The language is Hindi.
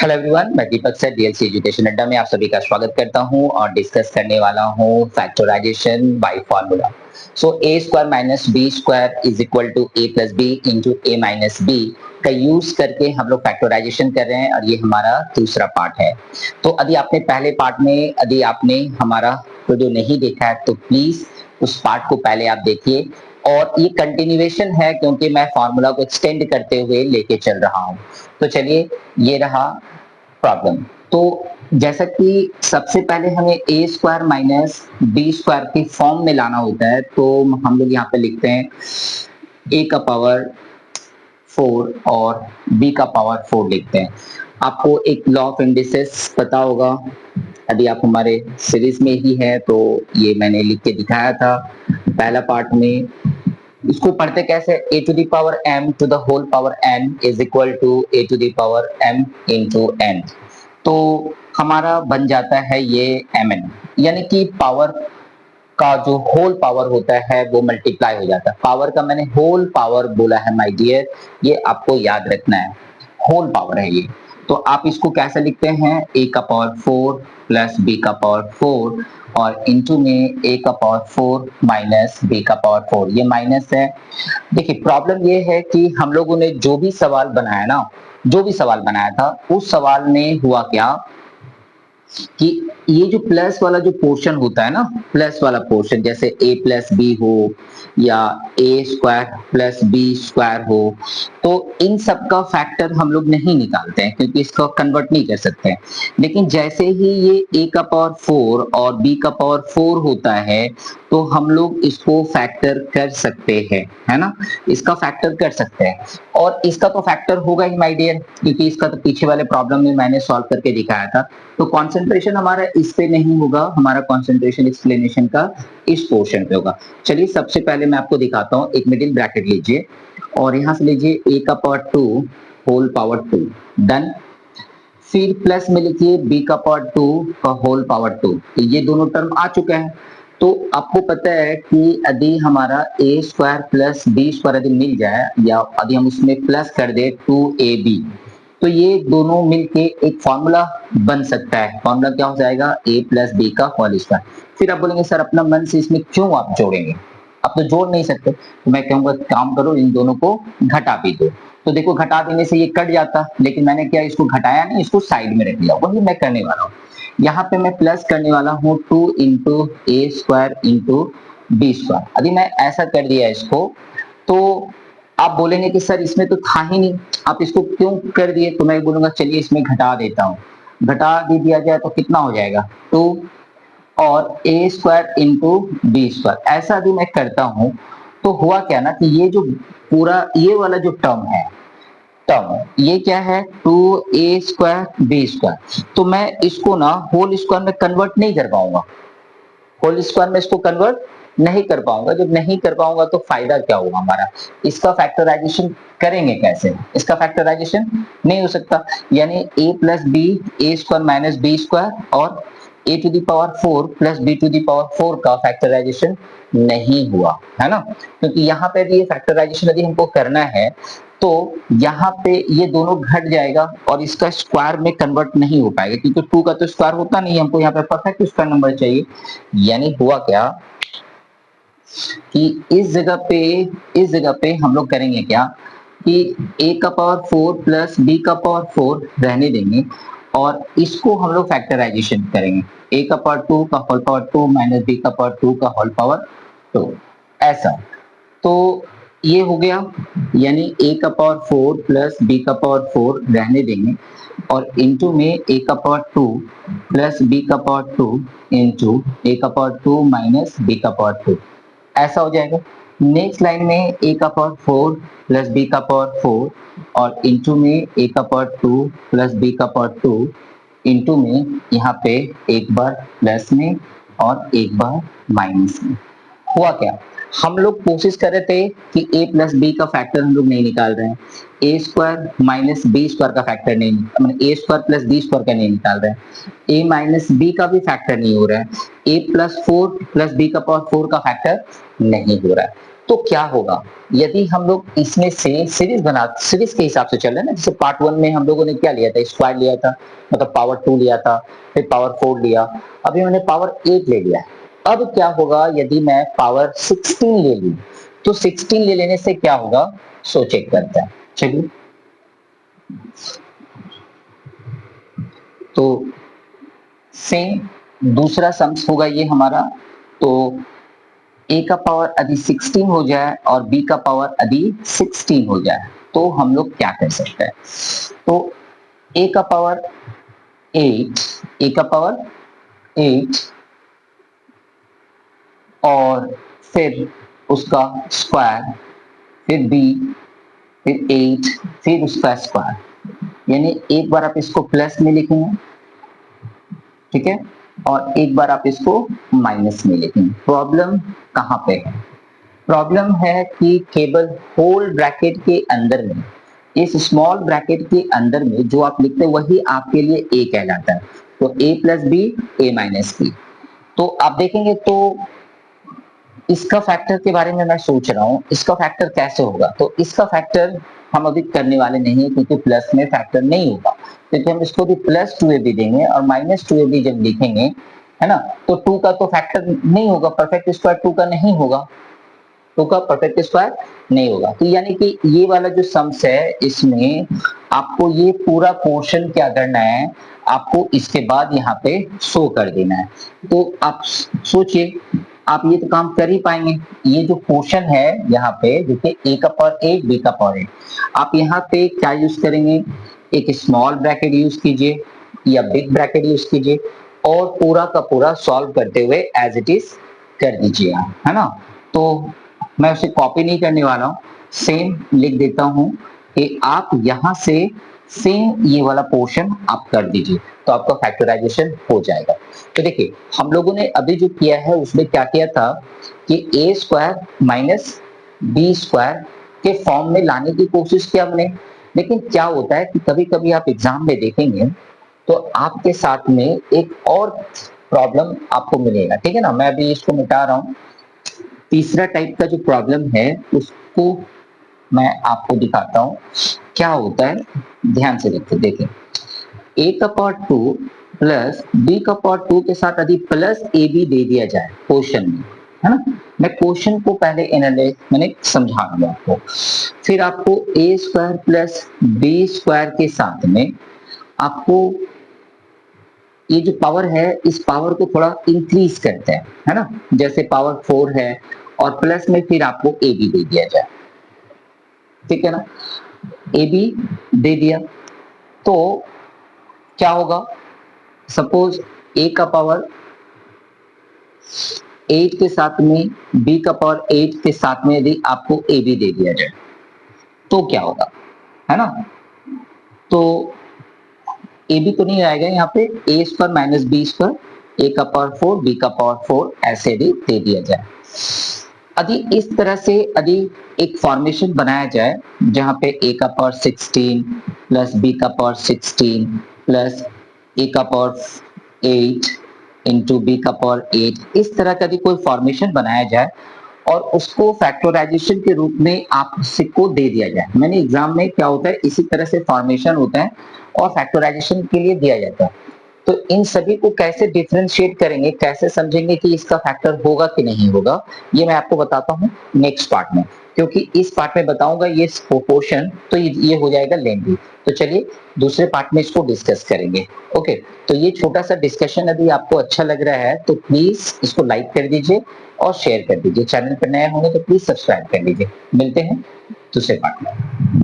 हेलो एवरीवन, मैं दीपक सर डीएलसी एजुकेशन अड्डा में आप सभी का स्वागत करता हूं और डिस्कस करने वाला हूं factorization by formula. So a square minus b square is equal to a plus b into a minus b का यूज करके हम लोग फैक्टराइजेशन कर रहे हैं और ये हमारा दूसरा पार्ट है। तो यदि आपने पहले पार्ट में यदि आपने हमारा वीडियो नहीं देखा है तो प्लीज उस पार्ट को पहले आप देखिए और ये कंटिन्यूएशन है क्योंकि मैं फार्मूला को एक्सटेंड करते हुए लेके चल रहा हूं। तो चलिए, ये रहा प्रॉब्लम। तो जैसा कि सबसे पहले हमें ए स्क्वायर माइनस बी स्क्वायर की फॉर्म में लाना होता है, तो हम लोग यहाँ पे लिखते हैं ए का पावर 4 और बी का पावर 4 लिखते हैं। आपको एक लॉ ऑफ इंडिसेस पता होगा, यदि आप हमारे सीरीज में ही है तो ये मैंने लिख के दिखाया था पहला पार्ट में। इसको पढ़ते कैसे, a to the power m to the whole power n is equal to a to the power m into n। तो हमारा बन जाता है ये mn, यानी कि पावर का जो होल पावर होता है वो मल्टीप्लाई हो जाता है। पावर का मैंने होल पावर बोला है माय डियर, ये आपको याद रखना है, होल पावर है ये। तो आप इसको कैसे लिखते हैं, ए का पावर 4 प्लस बी का पावर 4 और इंटू में ए का पावर 4 माइनस बी का पावर 4, ये माइनस है। देखिए प्रॉब्लम ये है कि हम लोगों ने जो भी सवाल बनाया ना, जो भी सवाल बनाया था उस सवाल में हुआ क्या कि ये जो प्लस वाला जो पोर्शन होता है ना, प्लस वाला पोर्शन जैसे ए प्लस बी हो या ए स्क्वायर प्लस बी स्क्वायर हो, तो इन सब का फैक्टर हम लोग नहीं निकालते हैं क्योंकि इसको कन्वर्ट नहीं कर सकते हैं। लेकिन जैसे ही ये ए का पावर 4 और बी का पावर 4 होता है तो हम लोग इसको फैक्टर कर सकते हैं, है ना, इसका फैक्टर कर सकते हैं। और इसका तो फैक्टर होगा ही माय डियर, क्योंकि इसका तो पीछे वाले प्रॉब्लम में मैंने सॉल्व करके दिखाया था। तो कंसंट्रेशन हमारा इस पे नहीं होगा, हमारा कंसंट्रेशन एक्सप्लेनेशन का इस पोर्शन पे होगा। चलिए सबसे पहले मैं आपको दिखाता हूँ, एक मिडिल ब्रैकेट लीजिए और यहाँ से लीजिए ए का पावर 2 होल पावर 2, डन। फिर प्लस में लिखिए बी का पावर 2 का होल पावर 2, तो ये दोनों टर्म आ चुके हैं। तो आपको पता है कि यदि हमारा ए स्क्वायर प्लस बी स्क्वायर यदि मिल जाए या यदि हम उसमें प्लस कर दे 2ab, तो ये दोनों मिलके एक फॉर्मूला बन सकता है। फॉर्मूला क्या हो जाएगा, ए प्लस बी का होल स्क्वायर। फिर आप बोलेंगे सर अपना मन से इसमें क्यों आप जोड़ेंगे, आप तो जोड़ नहीं सकते। तो मैं कहूंगा काम करो, इन दोनों को घटा भी दो। तो देखो घटा देने से ये कट जाता, लेकिन मैंने क्या इसको घटाया नहीं, इसको साइड में रख दिया। वही मैं करने वाला हूँ, यहाँ पे मैं प्लस करने वाला हूँ 2 इंटू ए स्क्वायर इंटू बी स्क्वायर। यदि मैं ऐसा कर दिया इसको तो आप बोलेंगे कि सर इसमें तो था ही नहीं, आप इसको क्यों कर दिए। तो मैं बोलूंगा चलिए इसमें घटा देता हूँ, घटा दे दिया जाए तो कितना हो जाएगा 2 और ए स्क्वायर इंटू बी स्क्वायर। ऐसा भी मैं करता हूं तो हुआ क्या ना कि ये जो पूरा ये वाला जो टर्म है, टर्म ये क्या है 2a स्क्वायर बी स्क्वायर, तो मैं इसको ना होल स्क्वायर में कन्वर्ट नहीं कर पाऊंगा, होल स्क्वायर में इसको कन्वर्ट नहीं कर पाऊंगा। जब नहीं कर पाऊंगा तो फायदा क्या होगा हमारा, इसका फैक्टराइजेशन करेंगे कैसे, इसका फैक्टराइजेशन नहीं हो सकता। यानी a plus b a square minus b square और a to the power 4 plus b to the power 4 का फैक्टराइजेशन नहीं हुआ, है ना। क्योंकि यहाँ पे ये फैक्टराइजेशन यदि हमको करना है तो यहाँ पे ये दोनों घट जाएगा और इसका स्क्वायर में कन्वर्ट नहीं हो पाएगा, क्योंकि 2 का तो स्क्वायर होता नहीं, हमको यहाँ पे परफेक्ट स्क्वायर नंबर चाहिए। यानी हुआ क्या कि इस जगह पे हम लोग करेंगे क्या कि a का पावर 4 प्लस b का पावर 4 रहने देंगे और इसको हम लोग फैक्टराइजेशन करेंगे, a का पावर 2 का होल पावर 2 माइनस b का पावर 2 का होल पावर 2, ऐसा। तो ये हो गया, यानी a का पावर 4 प्लस b का पावर 4 रहने देंगे और इंटू में a का पावर 2 प्लस b का पावर 2 इंटू a का पावर 2 माइनस b का पावर 2, ऐसा हो जाएगा। नेक्स्ट लाइन में a का पावर 4 प्लस b का पावर 4 और इंटू में a का पावर 2 प्लस b का पावर 2 इंटू में यहाँ पे एक बार प्लस में और एक बार माइनस में। हुआ क्या, हम लोग कोशिश कर रहे थे कि a प्लस बी का फैक्टर हम लोग नहीं निकाल रहे हैं, ए स्क्वायर माइनस बी स्क्वायर का फैक्टर नहीं, ए स्क्वायर प्लस बी स्क्वायर का नहीं निकाल रहे हैं, ए माइनस बी का भी फैक्टर नहीं हो रहा है, ए प्लस 4 प्लस बी का पावर 4 का फैक्टर नहीं हो रहा है। तो क्या होगा यदि हम लोग इसमें से सीरीज के हिसाब से चल रहे हैं ना, जैसे पार्ट 1 में हम लोगों ने क्या लिया था, स्क्वायर लिया था, मतलब पावर 2 लिया था, फिर पावर 4 लिया, अभी मैंने पावर 8 ले लिया है। अब क्या होगा यदि मैं पावर 16 ले लूं, तो 16 ले लेने से क्या होगा, सो चेक करते हैं। चलिए, तो सेम दूसरा सम्स होगा ये हमारा, तो a का पावर यदि 16 हो जाए और b का पावर यदि 16 हो जाए, तो हम लोग क्या कर सकते हैं, तो a का पावर 8, a का पावर 8 और फिर उसका स्क्वायर, फिर b, फिर 8, फिर उसका स्क्वायर, यानी एक बार आप इसको प्लस में लिखेंगे, ठीक है, और एक बार आप इसको माइनस में लिखेंगे। प्रॉब्लम कहाँ पे है, प्रॉब्लम है कि केवल होल ब्रैकेट के अंदर में, इस स्मॉल ब्रैकेट के अंदर में जो आप लिखते हैं वही आपके लिए a कहलाता है, तो a plus b, a minus b. तो आप देखेंगे तो इसका फैक्टर के बारे में मैं सोच रहा हूँ, इसका फैक्टर कैसे होगा, तो इसका फैक्टर हम अभी करने वाले नहीं है, क्योंकि प्लस में फैक्टर नहीं होगा, क्योंकि हम इसको भी प्लस 2ab देंगे और माइनस 2ab जब लिखेंगे, है ना, तो 2 का तो फैक्टर नहीं होगा, परफेक्ट स्क्वायर 2 का नहीं होगा, 2 का परफेक्ट स्क्वायर नहीं होगा। तो यानी कि ये वाला जो सम्स है, इसमें आपको ये पूरा पोर्शन क्या करना है, आपको इसके बाद यहाँ पे शो कर देना है। तो आप सोचिए, आप ये तो काम कर ही पाएंगे। ये जो पोर्शन है यहाँ पे, देखिए a का पावर 8, b का पावर 8, आप यहाँ पे क्या यूज करेंगे, एक स्मॉल ब्रैकेट यूज कीजिए या बिग ब्रैकेट यूज कीजिए और पूरा का पूरा सॉल्व करते हुए एज इट इज कर दीजिए, है ना। तो मैं उसे कॉपी नहीं करने वाला हूँ, सेम लिख देता हूँ कि आप यहाँ से सेम ये वाला पोर्शन आप कर दीजिए, तो आपका फैक्टराइजेशन हो जाएगा। तो देखिए, हम लोगों ने अभी जो किया है उसमें क्या किया था कि a square minus b square के फॉर्म में लाने की कोशिश की हमने, लेकिन क्या होता है कि कभी कभी आप एग्जाम में देखेंगे तो आपके साथ में एक और प्रॉब्लम आपको मिलेगा, ठीक है ना। मैं अभी इसको मिटा रहा हूँ। तीसरा टाइप का जो प्रॉब्लम है उसको मैं आपको दिखाता हूँ क्या होता है, ध्यान से देखें। a का पावर 2 प्लस b का पावर 2 के साथ यदि प्लस ab दे दिया जाए क्वेश्चन में, है ना, मैं क्वेश्चन को पहले एनालाइज मैंने समझा दूंगा आपको, फिर आपको a square plus b square के साथ में आपको ये जो पावर है, इस पावर को थोड़ा इंक्रीज करते हैं, है ना, जैसे पावर 4 है और प्लस में फिर आपको ए बी दे दिया जाए, ठीक है ना, ए बी दे दिया तो क्या होगा, सपोज ए का पावर 8 के साथ में बी का पावर 8 के साथ में यदि आपको ए बी दे दिया जाए तो क्या होगा, है ना। तो ए बी तो नहीं आएगा, यहाँ पे ए स्क्वायर माइनस बी स्क्वायर, ए का पावर 4 बी का पावर 4 ऐसे भी दे दिया जाए। यदि इस तरह से यदि एक फॉर्मेशन बनाया जाए जहां पे ए का पावर 16 प्लस बी का पावर 16 प्लस ए का पावर 8 इंटू बी का पावर 8, इस तरह का यदि कोई फॉर्मेशन बनाया जाए और उसको फैक्टराइजेशन के रूप में आप को दे दिया जाए, मैंने एग्जाम में क्या होता है इसी तरह से फॉर्मेशन होता है और फैक्टराइजेशन के लिए दिया जाता है, तो इन सभी को कैसे डिफरेंशिएट करेंगे, कैसे समझेंगे कि इसका फैक्टर होगा कि नहीं होगा, ये मैं आपको बताता हूँ नेक्स्ट पार्ट में, क्योंकि इस पार्ट में बताऊंगा ये प्रोपोर्शन तो ये हो जाएगा लेंथी। तो चलिए दूसरे पार्ट में इसको डिस्कस करेंगे। ओके, तो ये छोटा सा डिस्कशन यदि आपको अच्छा लग रहा है तो प्लीज इसको लाइक कर दीजिए और शेयर कर दीजिए। चैनल पर नए होंगे तो प्लीज सब्सक्राइब कर लीजिए। मिलते हैं दूसरे पार्ट में।